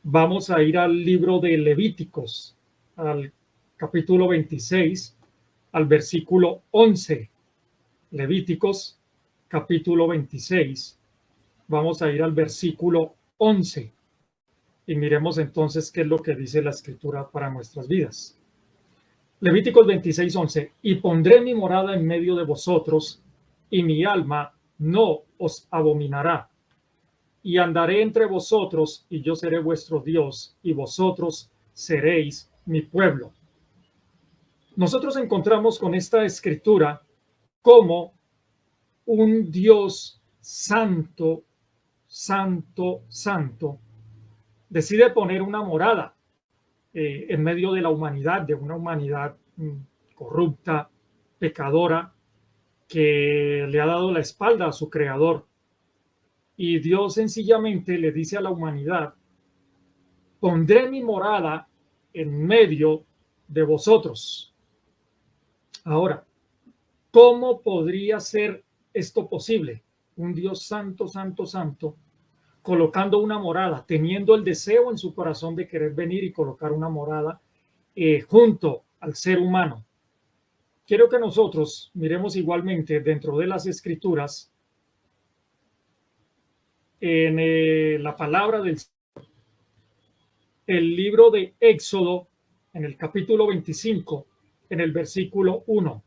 Vamos a ir al libro de Levíticos, al capítulo 26, al versículo 11. Levíticos, capítulo 26. Vamos a ir al versículo 11 y miremos entonces qué es lo que dice la Escritura para nuestras vidas. Levíticos 26, 11. Y pondré mi morada en medio de vosotros, y mi alma no os abominará. Y andaré entre vosotros, y yo seré vuestro Dios, y vosotros seréis mi pueblo. Nosotros encontramos con esta escritura como un Dios santo, santo, santo, decide poner una morada en medio de la humanidad, de una humanidad corrupta, pecadora, que le ha dado la espalda a su creador. Y Dios sencillamente le dice a la humanidad: pondré mi morada en medio de vosotros. Ahora, ¿cómo podría ser esto posible? Un Dios santo, santo, santo, colocando una morada, teniendo el deseo en su corazón de querer venir y colocar una morada junto al ser humano. Quiero que nosotros miremos igualmente dentro de las Escrituras, en la palabra del Señor, el libro de Éxodo, en el capítulo 25, en el versículo 1.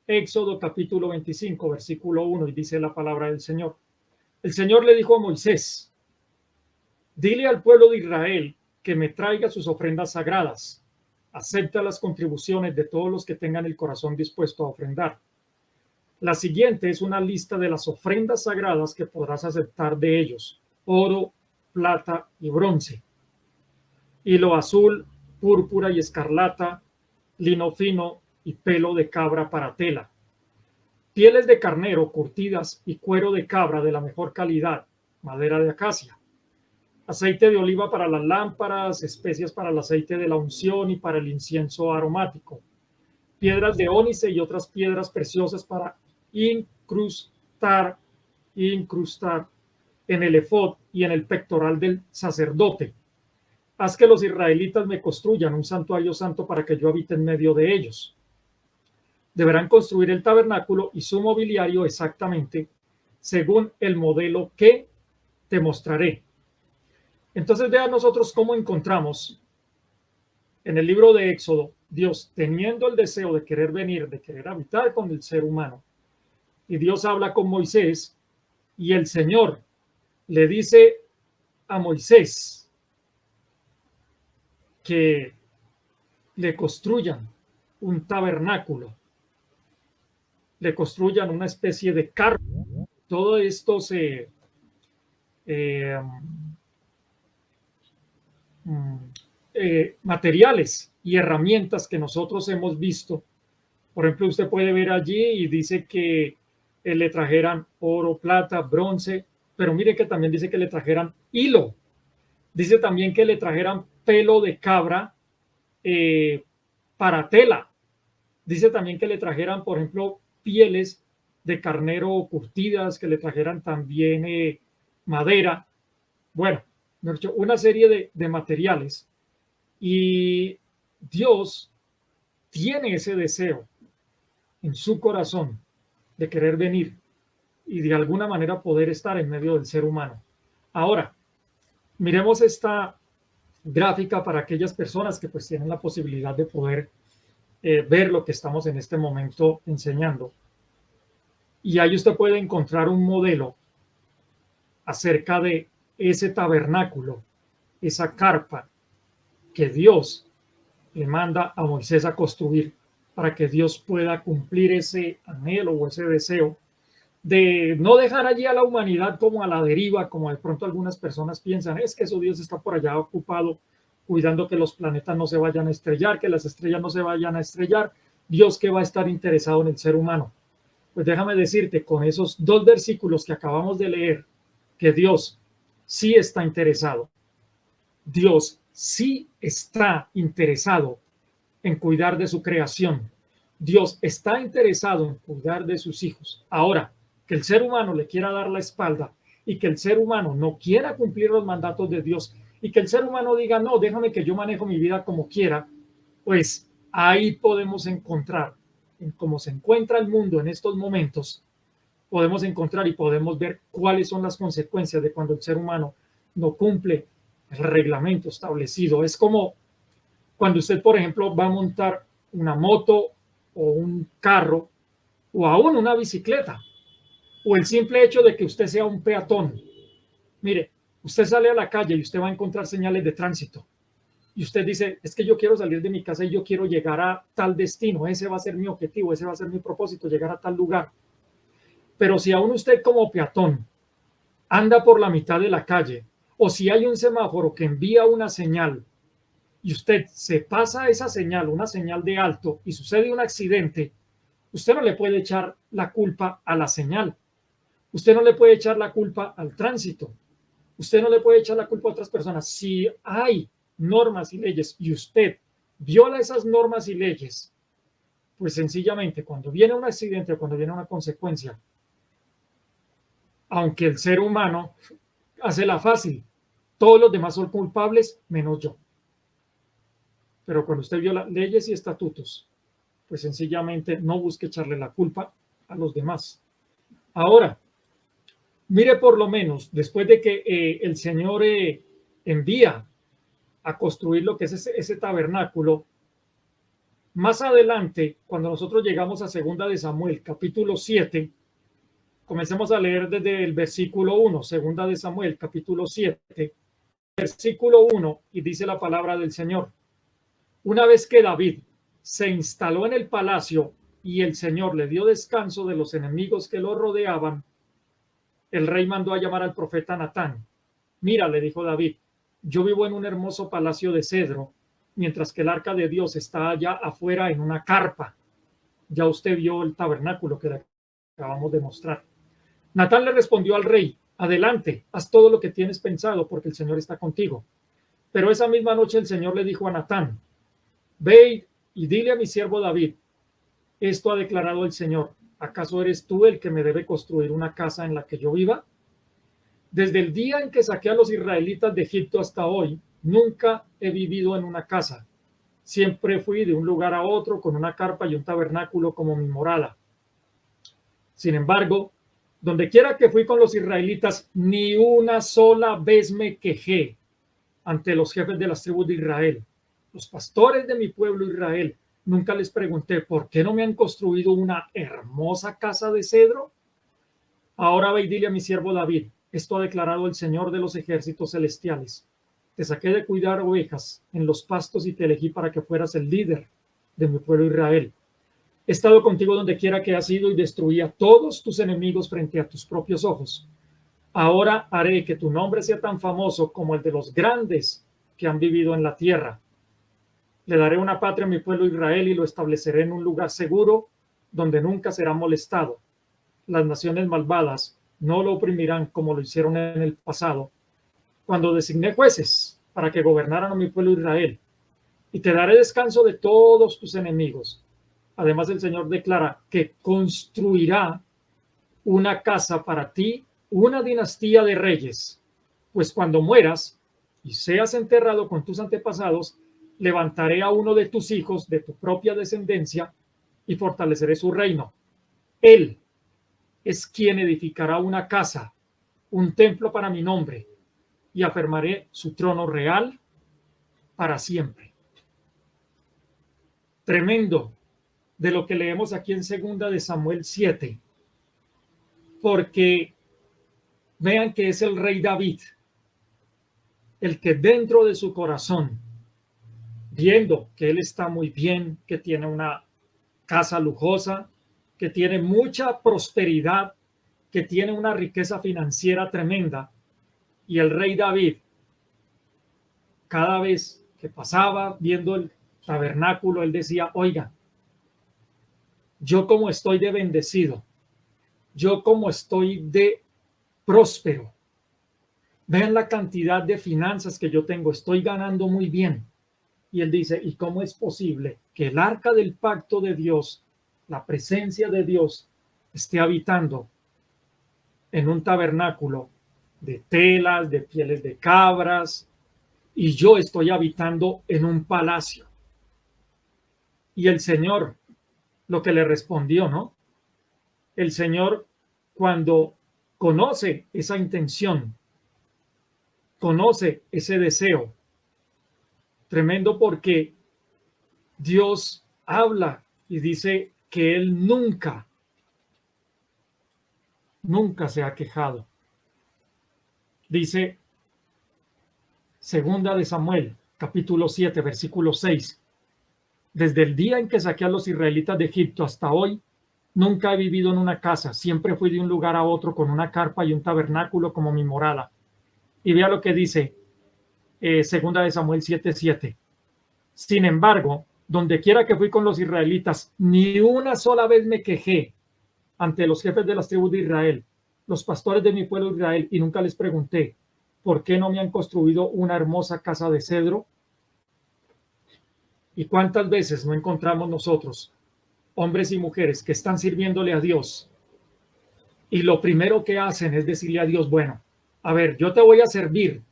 Éxodo capítulo 25, versículo 1, y dice la palabra del Señor. El Señor le dijo a Moisés: dile al pueblo de Israel que me traiga sus ofrendas sagradas. Acepta las contribuciones de todos los que tengan el corazón dispuesto a ofrendar. La siguiente es una lista de las ofrendas sagradas que podrás aceptar de ellos: oro, plata y bronce, hilo azul, púrpura y escarlata, lino fino y pelo de cabra para tela, pieles de carnero curtidas y cuero de cabra de la mejor calidad, madera de acacia, aceite de oliva para las lámparas, especias para el aceite de la unción y para el incienso aromático, piedras de ónice y otras piedras preciosas para incrustar en el efod y en el pectoral del sacerdote. Haz que los israelitas me construyan un santuario santo para que yo habite en medio de ellos. Deberán construir el tabernáculo y su mobiliario exactamente según el modelo que te mostraré. Entonces vean nosotros cómo encontramos en el libro de Éxodo, Dios teniendo el deseo de querer venir, de querer habitar con el ser humano. Y Dios habla con Moisés y el Señor le dice a Moisés que le construyan un tabernáculo, le construyan una especie de carpa. Todo esto materiales y herramientas que nosotros hemos visto. Por ejemplo, usted puede ver allí y dice que le trajeran oro, plata, bronce, pero mire que también dice que le trajeran hilo. Dice también que le trajeran pelo de cabra para tela. Dice también que le trajeran, por ejemplo, pieles de carnero curtidas, que le trajeran también madera. Bueno, una serie de materiales. Y Dios tiene ese deseo en su corazón de querer venir y de alguna manera poder estar en medio del ser humano. Ahora, miremos esta gráfica para aquellas personas que pues tienen la posibilidad de poder ver lo que estamos en este momento enseñando. Y ahí usted puede encontrar un modelo acerca de ese tabernáculo, esa carpa que Dios le manda a Moisés a construir para que Dios pueda cumplir ese anhelo o ese deseo de no dejar allí a la humanidad como a la deriva, como de pronto algunas personas piensan, es que eso Dios está por allá ocupado cuidando que los planetas no se vayan a estrellar, que las estrellas no se vayan a estrellar. Dios, que va a estar interesado en el ser humano. Pues déjame decirte, con esos dos versículos que acabamos de leer, que Dios sí está interesado. Dios sí está interesado en cuidar de su creación. Dios está interesado en cuidar de sus hijos. Ahora, que el ser humano le quiera dar la espalda y que el ser humano no quiera cumplir los mandatos de Dios, y que el ser humano diga, no, déjame que yo manejo mi vida como quiera, pues ahí podemos encontrar, en cómo se encuentra el mundo en estos momentos, podemos encontrar y podemos ver cuáles son las consecuencias de cuando el ser humano no cumple el reglamento establecido. Es como cuando usted, por ejemplo, va a montar una moto o un carro o aún una bicicleta, o el simple hecho de que usted sea un peatón. Mire, usted sale a la calle y usted va a encontrar señales de tránsito. Y usted dice, es que yo quiero salir de mi casa y yo quiero llegar a tal destino, ese va a ser mi objetivo, ese va a ser mi propósito, llegar a tal lugar. Pero si aún usted como peatón anda por la mitad de la calle, o si hay un semáforo que envía una señal y usted se pasa esa señal, una señal de alto, y sucede un accidente, usted no le puede echar la culpa a la señal. Usted no le puede echar la culpa al tránsito. Usted no le puede echar la culpa a otras personas. Si hay normas y leyes y usted viola esas normas y leyes, pues sencillamente cuando viene un accidente o cuando viene una consecuencia, aunque el ser humano hace la fácil, todos los demás son culpables menos yo. Pero cuando usted viola leyes y estatutos, pues sencillamente no busque echarle la culpa a los demás. Ahora, mire por lo menos, después de que el Señor envía a construir lo que es ese tabernáculo, más adelante, cuando nosotros llegamos a Segunda de Samuel, capítulo 7, comencemos a leer desde el versículo 1, Segunda de Samuel, capítulo 7, versículo 1, y dice la palabra del Señor. Una vez que David se instaló en el palacio y el Señor le dio descanso de los enemigos que lo rodeaban, el rey mandó a llamar al profeta Natán. Mira, le dijo David, yo vivo en un hermoso palacio de cedro, mientras que el arca de Dios está allá afuera en una carpa. Ya usted vio el tabernáculo que le acabamos de mostrar. Natán le respondió al rey, adelante, haz todo lo que tienes pensado, porque el Señor está contigo. Pero esa misma noche el Señor le dijo a Natán, ve y dile a mi siervo David, esto ha declarado el Señor, ¿acaso eres tú el que me debe construir una casa en la que yo viva? Desde el día en que saqué a los israelitas de Egipto hasta hoy, nunca he vivido en una casa. Siempre fui de un lugar a otro con una carpa y un tabernáculo como mi morada. Sin embargo, donde quiera que fui con los israelitas, ni una sola vez me quejé ante los jefes de las tribus de Israel. Los pastores de mi pueblo Israel, nunca les pregunté, ¿por qué no me han construido una hermosa casa de cedro? Ahora ve y dile a mi siervo David, esto ha declarado el Señor de los ejércitos celestiales. Te saqué de cuidar ovejas en los pastos y te elegí para que fueras el líder de mi pueblo Israel. He estado contigo donde quiera que has ido y destruí a todos tus enemigos frente a tus propios ojos. Ahora haré que tu nombre sea tan famoso como el de los grandes que han vivido en la tierra. Le daré una patria a mi pueblo Israel y lo estableceré en un lugar seguro donde nunca será molestado. Las naciones malvadas no lo oprimirán como lo hicieron en el pasado, cuando designé jueces para que gobernaran a mi pueblo Israel. Y te daré descanso de todos tus enemigos. Además, el Señor declara que construirá una casa para ti, una dinastía de reyes. Pues cuando mueras y seas enterrado con tus antepasados, levantaré a uno de tus hijos de tu propia descendencia y fortaleceré su reino. Él es quien edificará una casa, un templo para mi nombre, y afirmaré su trono real para siempre. Tremendo de lo que leemos aquí en Segunda de Samuel 7, porque vean que es el rey David, el que dentro de su corazón, viendo que él está muy bien, que tiene una casa lujosa, que tiene mucha prosperidad, que tiene una riqueza financiera tremenda, y el rey David, cada vez que pasaba viendo el tabernáculo, él decía, oiga, yo como estoy de bendecido, yo como estoy de próspero, vean la cantidad de finanzas que yo tengo, estoy ganando muy bien. Y él dice, ¿y cómo es posible que el arca del pacto de Dios, la presencia de Dios, esté habitando en un tabernáculo de telas, de pieles de cabras, y yo estoy habitando en un palacio. Y el Señor, lo que le respondió, ¿no? El Señor, cuando conoce esa intención, conoce ese deseo, tremendo, porque Dios habla y dice que Él nunca se ha quejado. Dice Segunda de Samuel, capítulo 7, versículo 6. Desde el día en que saqué a los israelitas de Egipto hasta hoy, nunca he vivido en una casa. Siempre fui de un lugar a otro con una carpa y un tabernáculo como mi morada. Y vea lo que dice Segunda de Samuel 7:7. Sin embargo, donde quiera que fui con los israelitas, ni una sola vez me quejé ante los jefes de las tribus de Israel, los pastores de mi pueblo Israel, y nunca les pregunté, ¿por qué no me han construido una hermosa casa de cedro? ¿Y cuántas veces no encontramos nosotros, hombres y mujeres, que están sirviéndole a Dios, y lo primero que hacen es decirle a Dios, bueno, a ver, yo te voy a servir,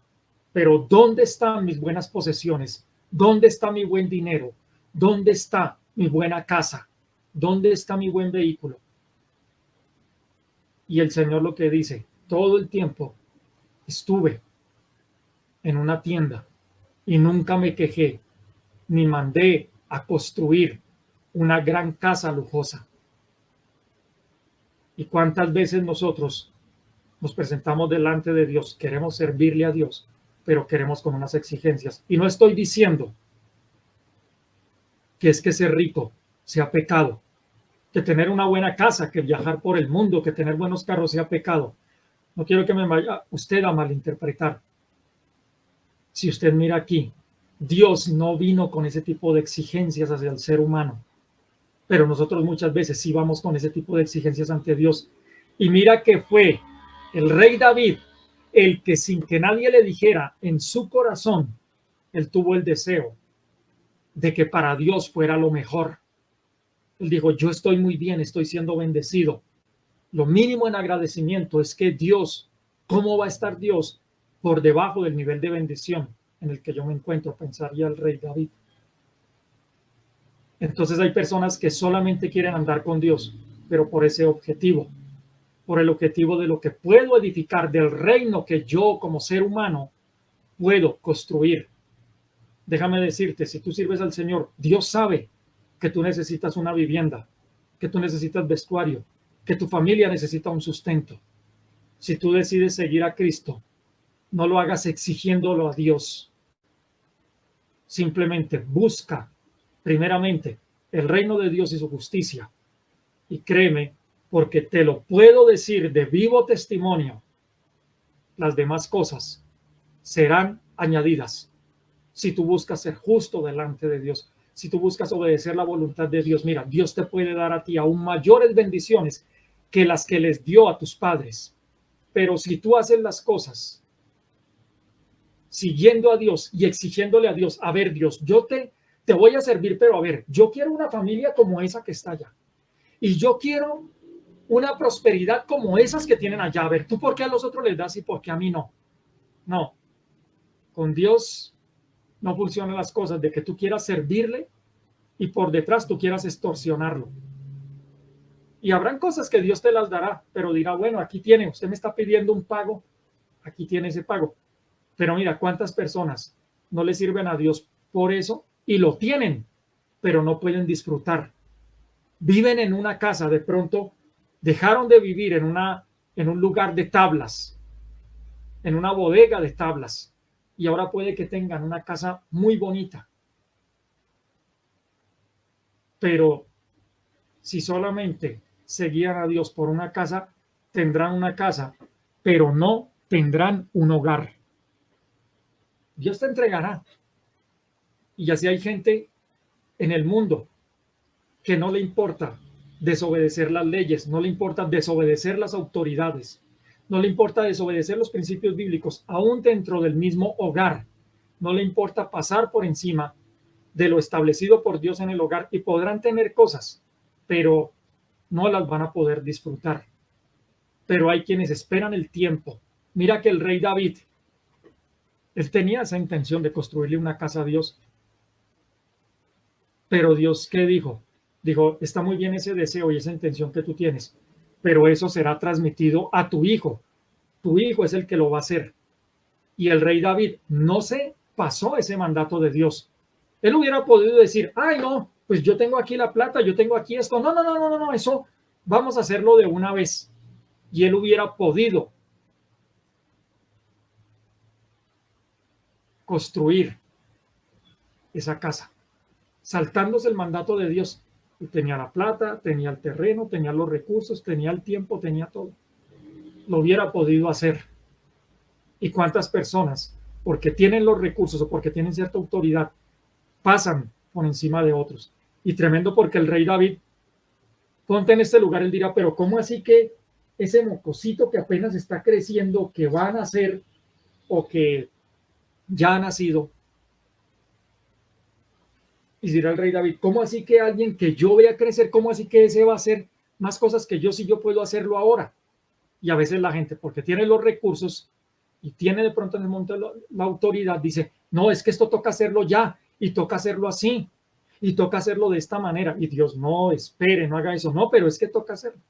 pero ¿dónde están mis buenas posesiones? ¿Dónde está mi buen dinero? ¿Dónde está mi buena casa? ¿Dónde está mi buen vehículo? Y el Señor lo que dice, todo el tiempo estuve en una tienda y nunca me quejé, ni mandé a construir una gran casa lujosa. ¿Y cuántas veces nosotros nos presentamos delante de Dios, queremos servirle a Dios, pero queremos con unas exigencias? Y no estoy diciendo que es que ser rico sea pecado, que tener una buena casa, que viajar por el mundo, que tener buenos carros sea pecado. No quiero que me vaya usted a malinterpretar. Si usted mira aquí, Dios no vino con ese tipo de exigencias hacia el ser humano, pero nosotros muchas veces sí vamos con ese tipo de exigencias ante Dios. Y mira que fue el rey David el que, sin que nadie le dijera, en su corazón, él tuvo el deseo de que para Dios fuera lo mejor. Él dijo, yo estoy muy bien, estoy siendo bendecido. Lo mínimo en agradecimiento es que Dios, ¿cómo va a estar Dios por debajo del nivel de bendición en el que yo me encuentro? Pensaría el rey David. Entonces hay personas que solamente quieren andar con Dios, pero por ese objetivo, por el objetivo de lo que puedo edificar, del reino que yo como ser humano puedo construir. Déjame decirte, si tú sirves al Señor, Dios sabe que tú necesitas una vivienda, que tú necesitas vestuario, que tu familia necesita un sustento. Si tú decides seguir a Cristo, no lo hagas exigiéndolo a Dios. Simplemente busca primeramente el reino de Dios y su justicia. Y créeme, porque te lo puedo decir de vivo testimonio, las demás cosas serán añadidas. Si tú buscas ser justo delante de Dios, si tú buscas obedecer la voluntad de Dios, mira, Dios te puede dar a ti aún mayores bendiciones que las que les dio a tus padres. Pero si tú haces las cosas siguiendo a Dios y exigiéndole a Dios, a ver, Dios, yo te voy a servir, pero a ver, yo quiero una familia como esa que está allá. Y yo quiero una prosperidad como esas que tienen allá. A ver, ¿tú por qué a los otros les das y por qué a mí no? No, con Dios no funcionan las cosas de que tú quieras servirle y por detrás tú quieras extorsionarlo. Y habrán cosas que Dios te las dará, pero dirá, bueno, aquí tiene, usted me está pidiendo un pago, aquí tiene ese pago. Pero mira, ¿cuántas personas no le sirven a Dios por eso y lo tienen, pero no pueden disfrutar? Viven en una casa, de pronto dejaron de vivir en un lugar de tablas, en una bodega de tablas, y ahora puede que tengan una casa muy bonita. Pero si solamente seguían a Dios por una casa, tendrán una casa, pero no tendrán un hogar. Dios te entregará. Y así hay gente en el mundo que no le importa desobedecer las leyes, no le importa desobedecer las autoridades, no le importa desobedecer los principios bíblicos, aún dentro del mismo hogar. No le importa pasar por encima de lo establecido por Dios en el hogar, y podrán tener cosas, pero no las van a poder disfrutar. Pero hay quienes esperan el tiempo. Mira que el rey David, Él tenía esa intención de construirle una casa a Dios. Pero Dios, ¿qué dijo? Dijo, está muy bien ese deseo y esa intención que tú tienes, pero eso será transmitido a tu hijo. Tu hijo es el que lo va a hacer. Y el rey David no se pasó ese mandato de Dios. Él hubiera podido decir, ay, no, pues yo tengo aquí la plata, yo tengo aquí esto. No, no, no, no, no, no, eso vamos a hacerlo de una vez. Y él hubiera podido construir esa casa, saltándose el mandato de Dios. Y tenía la plata, tenía el terreno, tenía los recursos, tenía el tiempo, tenía todo. Lo hubiera podido hacer. ¿Y cuántas personas, porque tienen los recursos o porque tienen cierta autoridad, pasan por encima de otros? Y tremendo porque el rey David, ponte en este lugar, él dirá, pero ¿cómo así que ese mocosito que apenas está creciendo, que va a nacer o que ya ha nacido? Y dirá el rey David, ¿cómo así que alguien que yo vea crecer, cómo así que ese va a hacer más cosas que yo si yo puedo hacerlo ahora? Y a veces la gente, porque tiene los recursos y tiene de pronto en el momento la autoridad, dice, no, es que esto toca hacerlo ya y toca hacerlo así y toca hacerlo de esta manera. Y Dios, no, espere, no haga eso. No, pero es que toca hacerlo.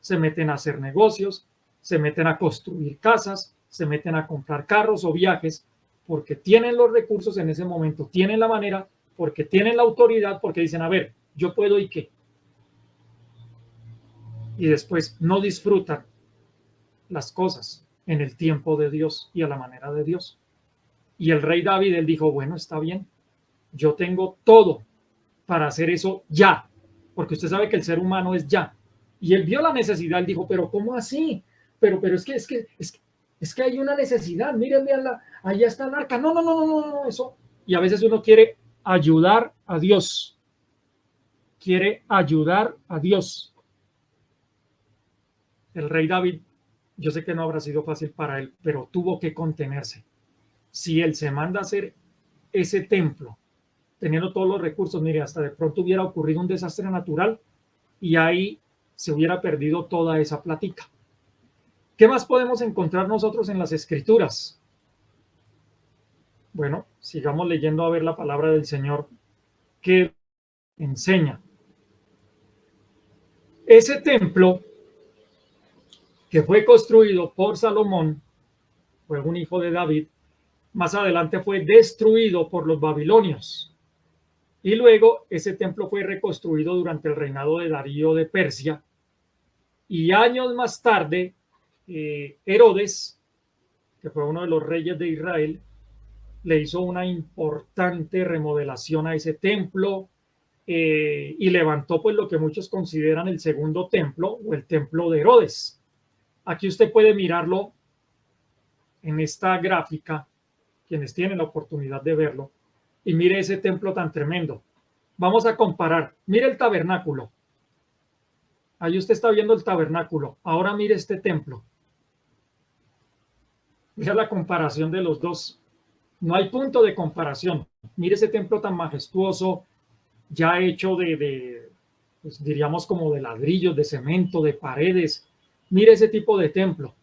Se meten a hacer negocios, se meten a construir casas, se meten a comprar carros o viajes, porque tienen los recursos en ese momento, tienen la manera, porque tienen la autoridad, porque dicen, a ver, yo puedo y qué. Y después no disfrutan las cosas en el tiempo de Dios y a la manera de Dios. Y el rey David, él dijo, bueno, está bien, yo tengo todo para hacer eso ya, porque usted sabe que el ser humano es ya. Y él vio la necesidad, él dijo, pero ¿cómo así? Pero es que hay una necesidad, miren, veanla, allá está el arca. No, no, no, no, no, no, eso. Y a veces uno quiere ayudar a Dios, quiere ayudar a Dios. El rey David, yo sé que no habrá sido fácil para él, pero tuvo que contenerse. Si él se manda a hacer ese templo, teniendo todos los recursos, mire, hasta de pronto hubiera ocurrido un desastre natural y ahí se hubiera perdido toda esa plática. ¿Qué más podemos encontrar nosotros en las escrituras? Bueno, sigamos leyendo a ver la palabra del Señor que enseña. Ese templo que fue construido por Salomón, fue un hijo de David, más adelante fue destruido por los babilonios. Y luego ese templo fue reconstruido durante el reinado de Darío de Persia. Y años más tarde, Herodes, que fue uno de los reyes de Israel, le hizo una importante remodelación a ese templo y levantó pues lo que muchos consideran el segundo templo o el templo de Herodes. Aquí usted puede mirarlo en esta gráfica, quienes tienen la oportunidad de verlo, y mire ese templo tan tremendo. Vamos a comparar. Mire el tabernáculo. Ahí usted está viendo el tabernáculo. Ahora mire este templo. Mira la comparación de los dos. No hay punto de comparación. Mire ese templo tan majestuoso, ya hecho pues diríamos como de ladrillos, de cemento, de paredes. Mire ese tipo de templo.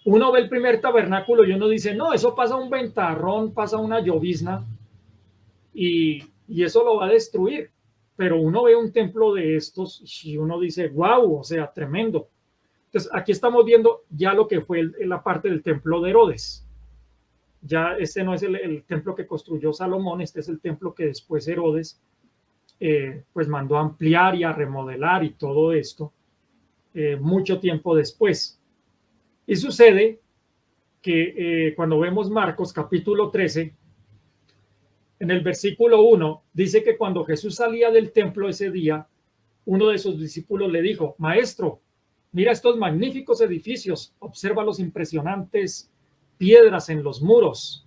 Uno ve el primer tabernáculo y uno dice, no, eso pasa un ventarrón, pasa una llovizna y eso lo va a destruir. Pero uno ve un templo de estos y uno dice, wow, o sea, tremendo. Entonces, aquí estamos viendo ya lo que fue la parte del templo de Herodes. Ya este no es el templo que construyó Salomón, este es el templo que después Herodes pues mandó a ampliar y a remodelar y todo esto mucho tiempo después. Y sucede que cuando vemos Marcos capítulo 13, en el versículo 1, dice que cuando Jesús salía del templo ese día, uno de sus discípulos le dijo, Maestro, mira estos magníficos edificios, observa los impresionantes piedras en los muros.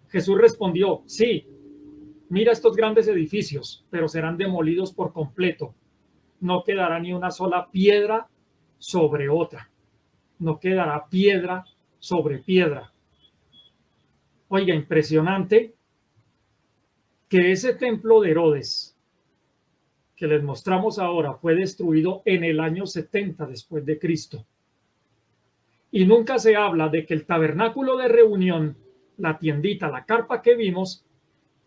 Jesús respondió, sí, mira estos grandes edificios, pero serán demolidos por completo. No quedará ni una sola piedra sobre otra. No quedará piedra sobre piedra. Oiga, impresionante que ese templo de Herodes que les mostramos ahora fue destruido en el año 70 después de Cristo. Y nunca se habla de que el tabernáculo de reunión la tiendita, la carpa que vimos,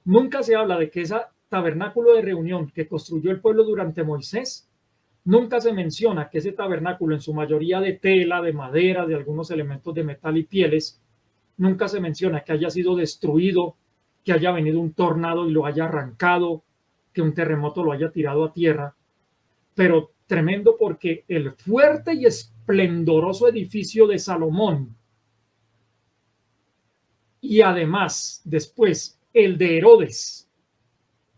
nunca se habla de que ese tabernáculo de reunión que construyó el pueblo durante Moisés, nunca se menciona que ese tabernáculo, en su mayoría de tela, de madera, de algunos elementos de metal y pieles, nunca se menciona que haya sido destruido, que haya venido un tornado y lo haya arrancado, que un terremoto lo haya tirado a tierra. Pero tremendo, porque el fuerte y esplendoroso edificio de Salomón, y además después el de Herodes,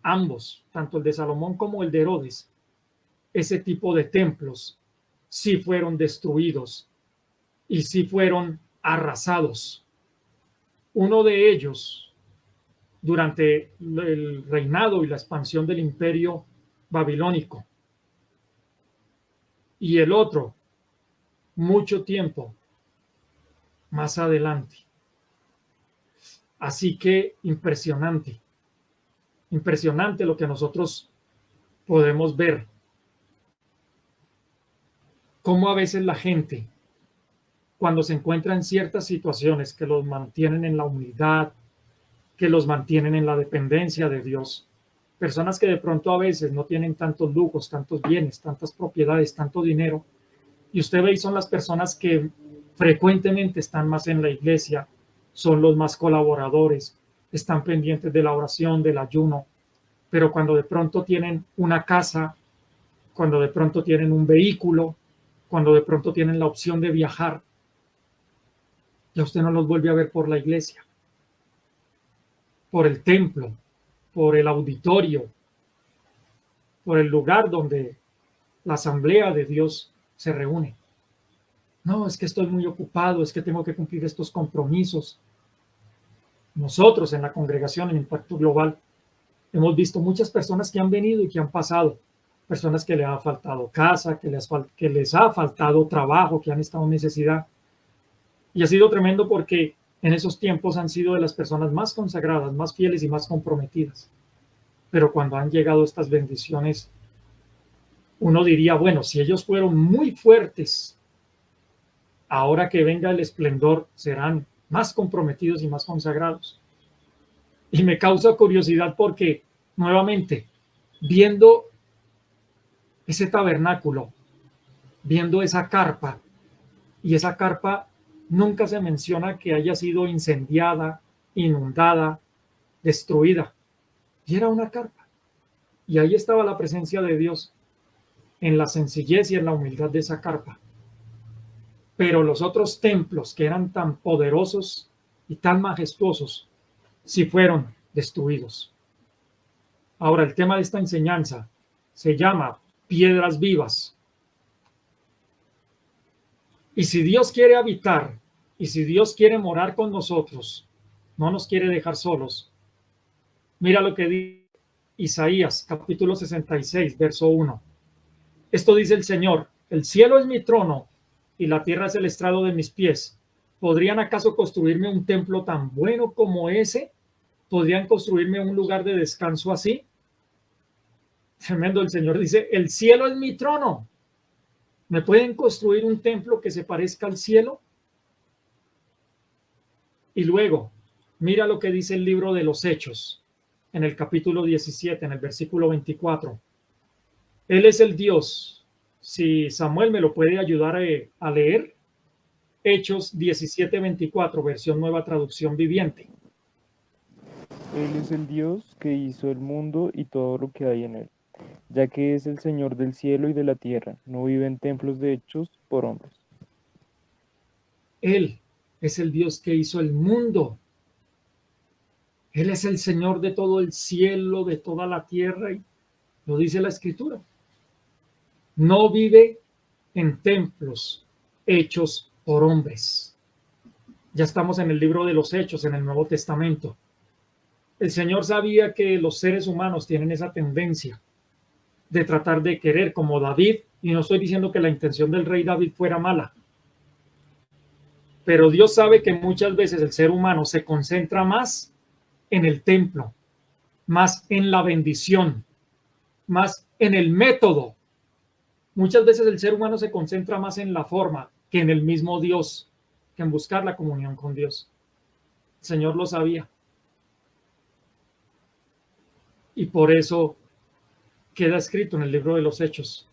ambos, tanto el de Salomón como el de Herodes, ese tipo de templos sí fueron destruidos y sí fueron arrasados. Uno de ellos, durante el reinado y la expansión del imperio babilónico, y el otro mucho tiempo más adelante. Así que impresionante, impresionante lo que nosotros podemos ver, cómo a veces la gente, cuando se encuentra en ciertas situaciones que los mantienen en la humildad, que los mantienen en la dependencia de Dios, personas que de pronto a veces no tienen tantos lujos, tantos bienes, tantas propiedades, tanto dinero, y usted ve y son las personas que frecuentemente están más en la iglesia, son los más colaboradores, están pendientes de la oración, del ayuno, pero cuando de pronto tienen una casa, cuando de pronto tienen un vehículo, cuando de pronto tienen la opción de viajar, ya usted no los vuelve a ver por la iglesia, por el templo, por el auditorio, por el lugar donde la asamblea de Dios se reúne. No, es que estoy muy ocupado, es que tengo que cumplir estos compromisos. Nosotros en la congregación en Impacto Global hemos visto muchas personas que han venido y que han pasado, personas que les ha faltado casa, que les ha faltado trabajo, que han estado en necesidad. Y ha sido tremendo porque en esos tiempos han sido de las personas más consagradas, más fieles y más comprometidas. Pero cuando han llegado estas bendiciones, uno diría, bueno, si ellos fueron muy fuertes, ahora que venga el esplendor, serán más comprometidos y más consagrados. Y me causa curiosidad porque, nuevamente, viendo ese tabernáculo, viendo esa carpa, y esa carpa nunca se menciona que haya sido incendiada, inundada, destruida. Y era una carpa. Y ahí estaba la presencia de Dios en la sencillez y en la humildad de esa carpa. Pero los otros templos que eran tan poderosos y tan majestuosos, sí fueron destruidos. Ahora, el tema de esta enseñanza se llama piedras vivas. Y si Dios quiere habitar, y si Dios quiere morar con nosotros, no nos quiere dejar solos. Mira lo que dice Isaías, capítulo 66, verso 1. Esto dice el Señor: el cielo es mi trono y la tierra es el estrado de mis pies. ¿Podrían acaso construirme un templo tan bueno como ese? ¿Podrían construirme un lugar de descanso así? Tremendo, el Señor dice, el cielo es mi trono. ¿Me pueden construir un templo que se parezca al cielo? Y luego, mira lo que dice el libro de los Hechos, en el capítulo 17, en el versículo 24. Él es el Dios. Si Samuel me lo puede ayudar a leer, Hechos 17:24, versión Nueva Traducción Viviente. Él es el Dios que hizo el mundo y todo lo que hay en él, ya que es el Señor del cielo y de la tierra, no vive en templos de hechos por hombres. Él es el Dios que hizo el mundo. Él es el Señor de todo el cielo, de toda la tierra, y lo dice la Escritura. No vive en templos hechos por hombres. Ya estamos en el libro de los Hechos, en el Nuevo Testamento. El Señor sabía que los seres humanos tienen esa tendencia de tratar de querer como David, y no estoy diciendo que la intención del rey David fuera mala, pero Dios sabe que muchas veces el ser humano se concentra más en el templo, más en la bendición, más en el método. Muchas veces el ser humano se concentra más en la forma que en el mismo Dios, que en buscar la comunión con Dios. El Señor lo sabía. Y por eso queda escrito en el libro de los Hechos.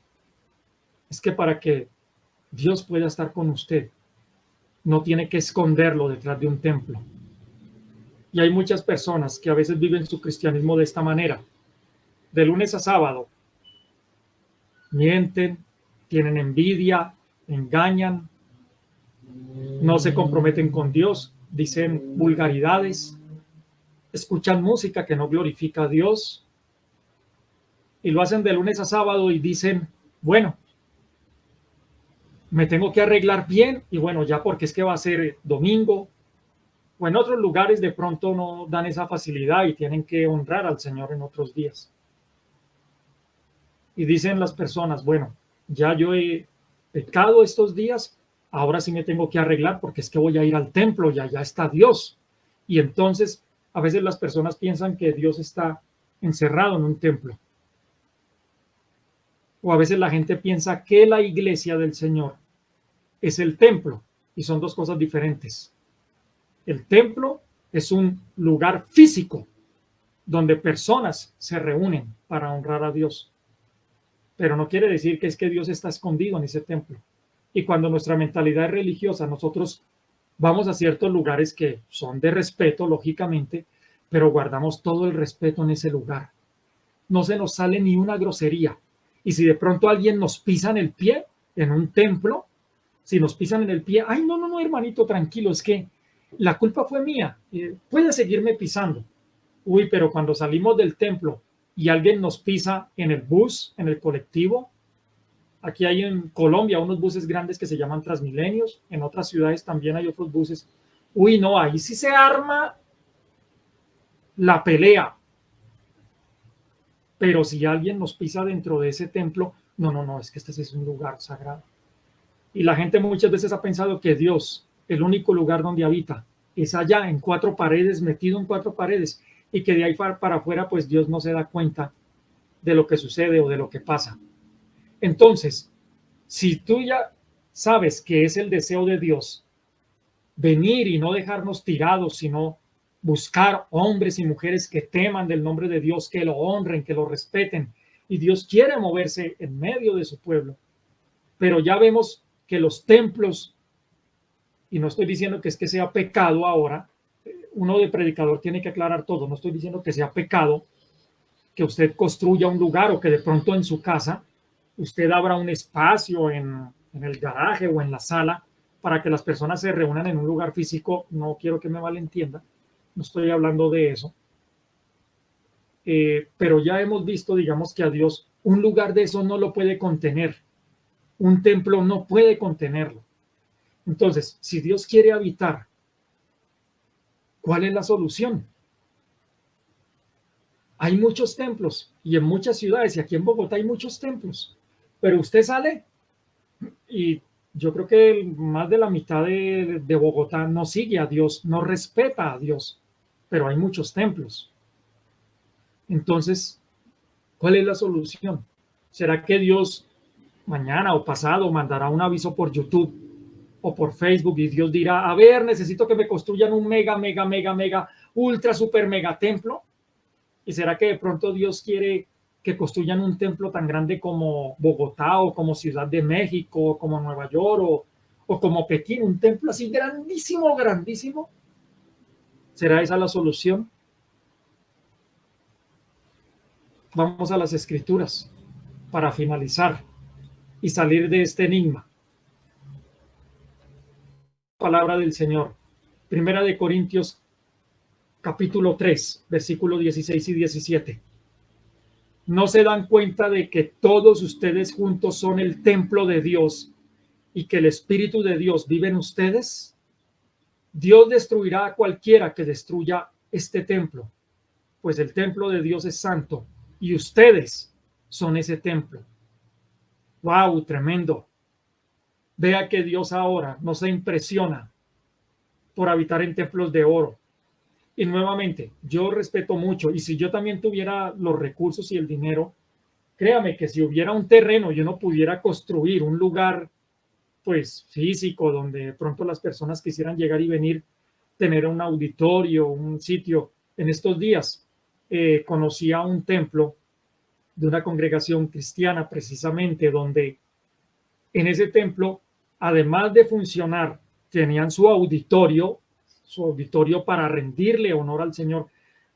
Es que para que Dios pueda estar con usted, no tiene que esconderlo detrás de un templo. Y hay muchas personas que a veces viven su cristianismo de esta manera. De lunes a sábado, mienten, tienen envidia, engañan, no se comprometen con Dios, dicen vulgaridades, escuchan música que no glorifica a Dios y lo hacen de lunes a sábado y dicen, bueno, me tengo que arreglar bien y bueno, ya porque es que va a ser domingo, o en otros lugares de pronto no dan esa facilidad y tienen que honrar al Señor en otros días. Y dicen las personas, bueno, ya yo he pecado estos días, ahora sí me tengo que arreglar porque es que voy a ir al templo y allá está Dios. Y entonces a veces las personas piensan que Dios está encerrado en un templo. O a veces la gente piensa que la iglesia del Señor es el templo y son dos cosas diferentes. El templo es un lugar físico donde personas se reúnen para honrar a Dios. Pero no quiere decir que es que Dios está escondido en ese templo. Y cuando nuestra mentalidad es religiosa, nosotros vamos a ciertos lugares que son de respeto, lógicamente, pero guardamos todo el respeto en ese lugar. No se nos sale ni una grosería. Y si de pronto alguien nos pisa en el pie en un templo, si nos pisan en el pie, ay, no, no, no, hermanito, tranquilo, es que la culpa fue mía, puede seguirme pisando. Uy, pero cuando salimos del templo y alguien nos pisa en el bus, en el colectivo, aquí hay en Colombia unos buses grandes que se llaman Transmilenios, en otras ciudades también hay otros buses. Uy, no, ahí sí se arma la pelea. Pero si alguien nos pisa dentro de ese templo, no, no, no, es que este es un lugar sagrado. Y la gente muchas veces ha pensado que Dios, el único lugar donde habita, es allá en cuatro paredes, metido en cuatro paredes, y que de ahí para afuera, pues Dios no se da cuenta de lo que sucede o de lo que pasa. Entonces, si tú ya sabes que es el deseo de Dios venir y no dejarnos tirados, sino buscar hombres y mujeres que teman del nombre de Dios, que lo honren, que lo respeten, y Dios quiere moverse en medio de su pueblo, pero ya vemos que los templos, y no estoy diciendo que es que sea pecado ahora, uno de predicador tiene que aclarar todo, no estoy diciendo que sea pecado que usted construya un lugar o que de pronto en su casa usted abra un espacio en el garaje o en la sala para que las personas se reúnan en un lugar físico. No quiero que me malentienda, no estoy hablando de eso. Pero ya hemos visto, digamos, que a Dios un lugar de eso no lo puede contener. Un templo no puede contenerlo. Entonces, si Dios quiere habitar, ¿cuál es la solución? Hay muchos templos y en muchas ciudades, y aquí en Bogotá hay muchos templos, pero usted sale y yo creo que más de la mitad de Bogotá no sigue a Dios, no respeta a Dios, pero hay muchos templos. Entonces, ¿cuál es la solución? ¿Será que Dios mañana o pasado mandará un aviso por YouTube o por Facebook y Dios dirá, a ver, necesito que me construyan un mega, ultra, super mega templo? ¿Y será que de pronto Dios quiere que construyan un templo tan grande como Bogotá o como Ciudad de México o como Nueva York o como Pekín? Un templo así grandísimo, grandísimo. ¿Será esa la solución? Vamos a las escrituras para finalizar y salir de este enigma. Palabra del Señor. Primera de Corintios capítulo 3, versículos 16 y 17. ¿No se dan cuenta de que todos ustedes juntos son el templo de Dios y que el Espíritu de Dios vive en ustedes? Dios destruirá a cualquiera que destruya este templo, pues el templo de Dios es santo y ustedes son ese templo. ¡Wow! Tremendo. Vea que Dios ahora no se impresiona por habitar en templos de oro. Y nuevamente, yo respeto mucho, y si yo también tuviera los recursos y el dinero, créame que si hubiera un terreno y uno pudiera construir un lugar pues físico donde de pronto las personas quisieran llegar y venir, tener un auditorio, un sitio. En estos días conocí a un templo de una congregación cristiana precisamente, donde en ese templo, además de funcionar, tenían su auditorio para rendirle honor al Señor.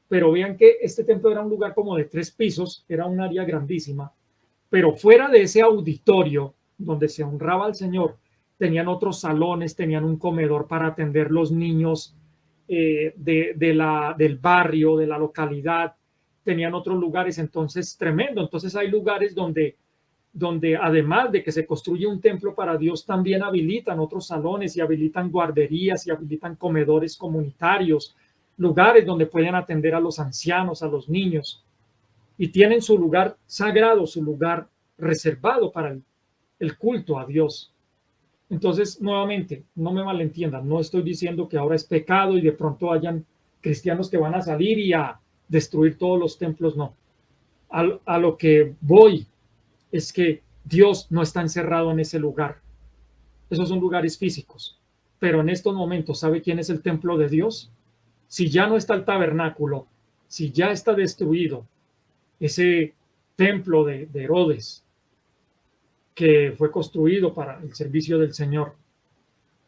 Pero vean que este templo era un lugar como de 3 pisos, era un área grandísima, pero fuera de ese auditorio donde se honraba al Señor, tenían otros salones, tenían un comedor para atender los niños del barrio, de la localidad, tenían otros lugares, entonces tremendo. Entonces hay lugares donde además de que se construye un templo para Dios, también habilitan otros salones y habilitan guarderías y habilitan comedores comunitarios, lugares donde pueden atender a los ancianos, a los niños, y tienen su lugar sagrado, su lugar reservado para el culto a Dios. Entonces, nuevamente, no me malentiendan, no estoy diciendo que ahora es pecado y de pronto hayan cristianos que van a salir y a destruir todos los templos, no. A lo que voy es que Dios no está encerrado en ese lugar. Esos son lugares físicos. Pero en estos momentos, ¿sabe quién es el templo de Dios? Si ya no está el tabernáculo, si ya está destruido ese templo de Herodes que fue construido para el servicio del Señor,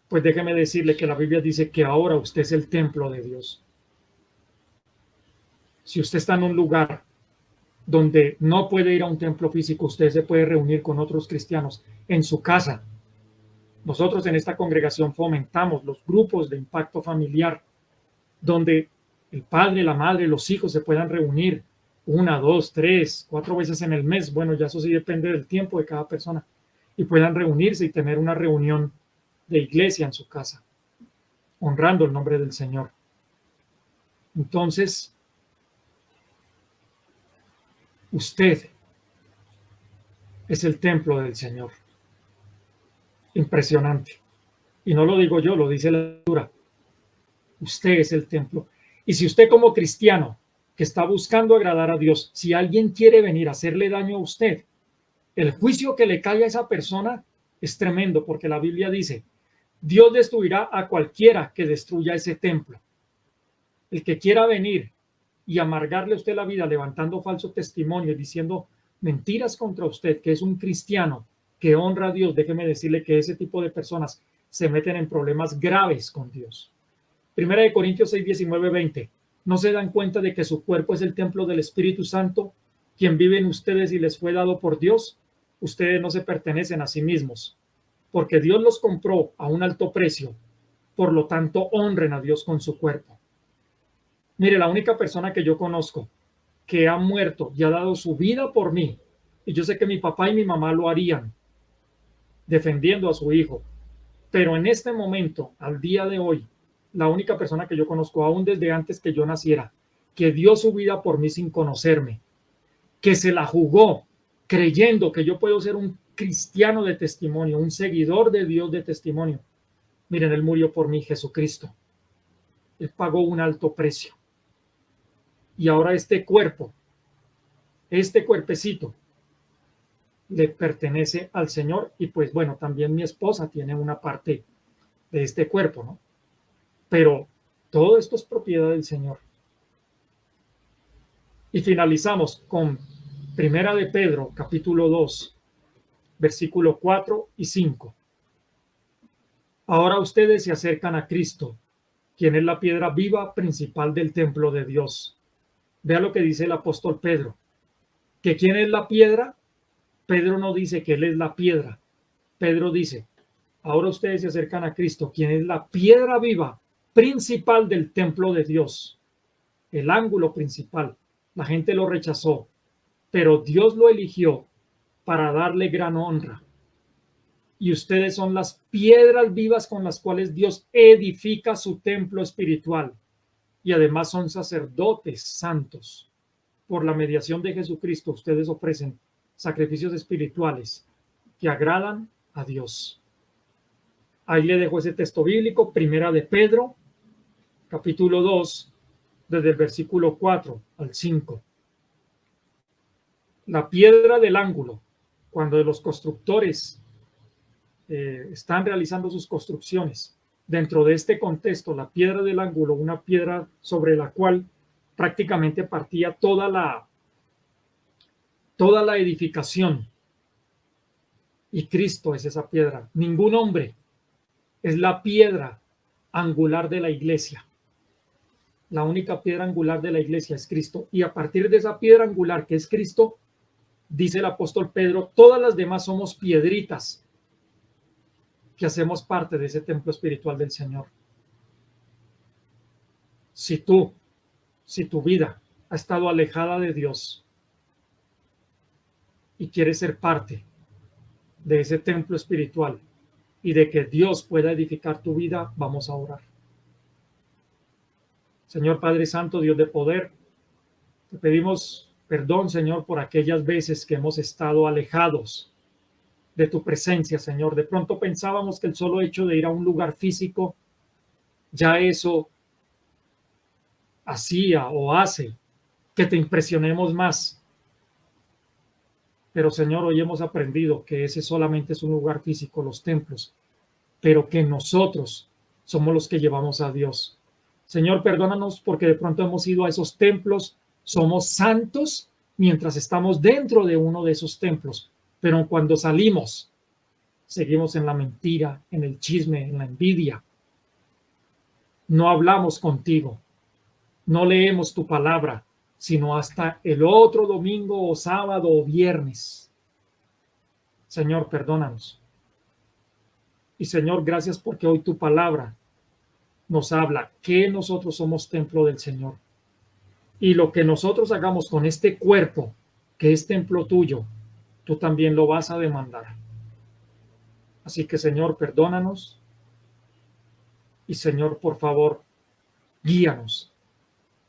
pues déjeme decirle que la Biblia dice que ahora usted es el templo de Dios. Si usted está en un lugar donde no puede ir a un templo físico, usted se puede reunir con otros cristianos en su casa. Nosotros en esta congregación fomentamos los grupos de impacto familiar, donde el padre, la madre, los hijos se puedan reunir 1, 2, 3, 4 veces en el mes. Bueno, ya eso sí depende del tiempo de cada persona. Y puedan reunirse y tener una reunión de iglesia en su casa, honrando el nombre del Señor. Entonces, usted es el templo del Señor. Impresionante. Y no lo digo yo, lo dice la Escritura. Usted es el templo. Y si usted como cristiano que está buscando agradar a Dios, si alguien quiere venir a hacerle daño a usted, el juicio que le cae a esa persona es tremendo, porque la Biblia dice, Dios destruirá a cualquiera que destruya ese templo. El que quiera venir y amargarle a usted la vida levantando falso testimonio, diciendo mentiras contra usted, que es un cristiano que honra a Dios, déjeme decirle que ese tipo de personas se meten en problemas graves con Dios. Primera de Corintios 6, 19, 20. ¿No se dan cuenta de que su cuerpo es el templo del Espíritu Santo, quien vive en ustedes y les fue dado por Dios? Ustedes no se pertenecen a sí mismos, porque Dios los compró a un alto precio. Por lo tanto, honren a Dios con su cuerpo. Mire, la única persona que yo conozco que ha muerto y ha dado su vida por mí, y yo sé que mi papá y mi mamá lo harían, defendiendo a su hijo, pero en este momento, al día de hoy, la única persona que yo conozco, aún desde antes que yo naciera, que dio su vida por mí sin conocerme, que se la jugó creyendo que yo puedo ser un cristiano de testimonio, un seguidor de Dios de testimonio. Miren, Él murió por mí, Jesucristo. Él pagó un alto precio. Y ahora este cuerpo, este cuerpecito, le pertenece al Señor. Y pues bueno, también mi esposa tiene una parte de este cuerpo, ¿no? Pero todo esto es propiedad del Señor. Y finalizamos con Primera de Pedro, capítulo 2, versículo 4 y 5. Ahora ustedes se acercan a Cristo, quien es la piedra viva principal del templo de Dios. Vea lo que dice el apóstol Pedro. ¿Que quién es la piedra? Pedro no dice que Él es la piedra. Pedro dice, ahora ustedes se acercan a Cristo, quien es la piedra viva principal del templo de Dios. El ángulo principal. La gente lo rechazó, pero Dios lo eligió para darle gran honra. Y ustedes son las piedras vivas con las cuales Dios edifica su templo espiritual. Y además son sacerdotes santos. Por la mediación de Jesucristo, ustedes ofrecen sacrificios espirituales que agradan a Dios. Ahí le dejo ese texto bíblico, Primera de Pedro, capítulo 2, desde el versículo 4 al 5. La piedra del ángulo, cuando los constructores están realizando sus construcciones, dentro de este contexto, la piedra del ángulo, una piedra sobre la cual prácticamente partía toda la edificación. Y Cristo es esa piedra. Ningún hombre es la piedra angular de la iglesia. La única piedra angular de la iglesia es Cristo. Y a partir de esa piedra angular que es Cristo, dice el apóstol Pedro, todas las demás somos piedritas que hacemos parte de ese templo espiritual del Señor. Si tu vida ha estado alejada de Dios y quieres ser parte de ese templo espiritual y de que Dios pueda edificar tu vida, vamos a orar. Señor Padre Santo, Dios de poder, te pedimos perdón, Señor, por aquellas veces que hemos estado alejados de tu presencia, Señor. De pronto pensábamos que el solo hecho de ir a un lugar físico, ya eso hacía o hace que te impresionemos más. Pero, Señor, hoy hemos aprendido que ese solamente es un lugar físico, los templos, pero que nosotros somos los que llevamos a Dios. Señor, perdónanos porque de pronto hemos ido a esos templos, somos santos mientras estamos dentro de uno de esos templos, pero cuando salimos, seguimos en la mentira, en el chisme, en la envidia. No hablamos contigo, no leemos tu palabra, sino hasta el otro domingo o sábado o viernes. Señor, perdónanos. Y Señor, gracias porque hoy tu palabra nos habla que nosotros somos templo del Señor. Y lo que nosotros hagamos con este cuerpo, que es templo tuyo, tú también lo vas a demandar. Así que, Señor, perdónanos. Y, Señor, por favor, guíanos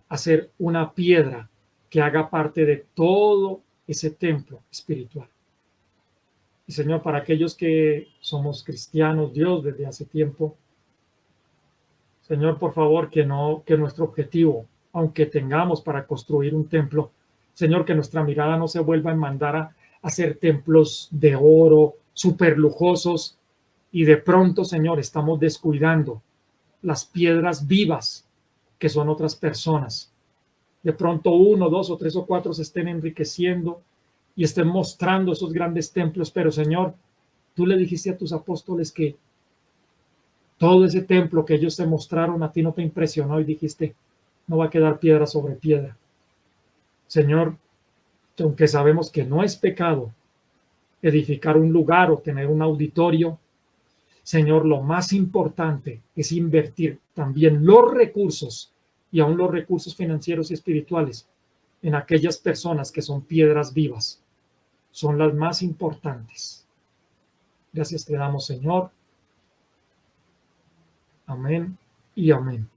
a ser una piedra que haga parte de todo ese templo espiritual. Y, Señor, para aquellos que somos cristianos, Dios, desde hace tiempo, Señor, por favor, que nuestro objetivo, aunque tengamos para construir un templo, Señor, que nuestra mirada no se vuelva a mandar a hacer templos de oro, súper lujosos, y de pronto, Señor, estamos descuidando las piedras vivas que son otras personas. De pronto 1, 2 o 3 o 4 se estén enriqueciendo y estén mostrando esos grandes templos, pero Señor, tú le dijiste a tus apóstoles que todo ese templo que ellos te mostraron a ti no te impresionó y dijiste, no va a quedar piedra sobre piedra. Señor, aunque sabemos que no es pecado edificar un lugar o tener un auditorio, Señor, lo más importante es invertir también los recursos y aún los recursos financieros y espirituales en aquellas personas que son piedras vivas. Son las más importantes. Gracias te damos, Señor. Amén y amén.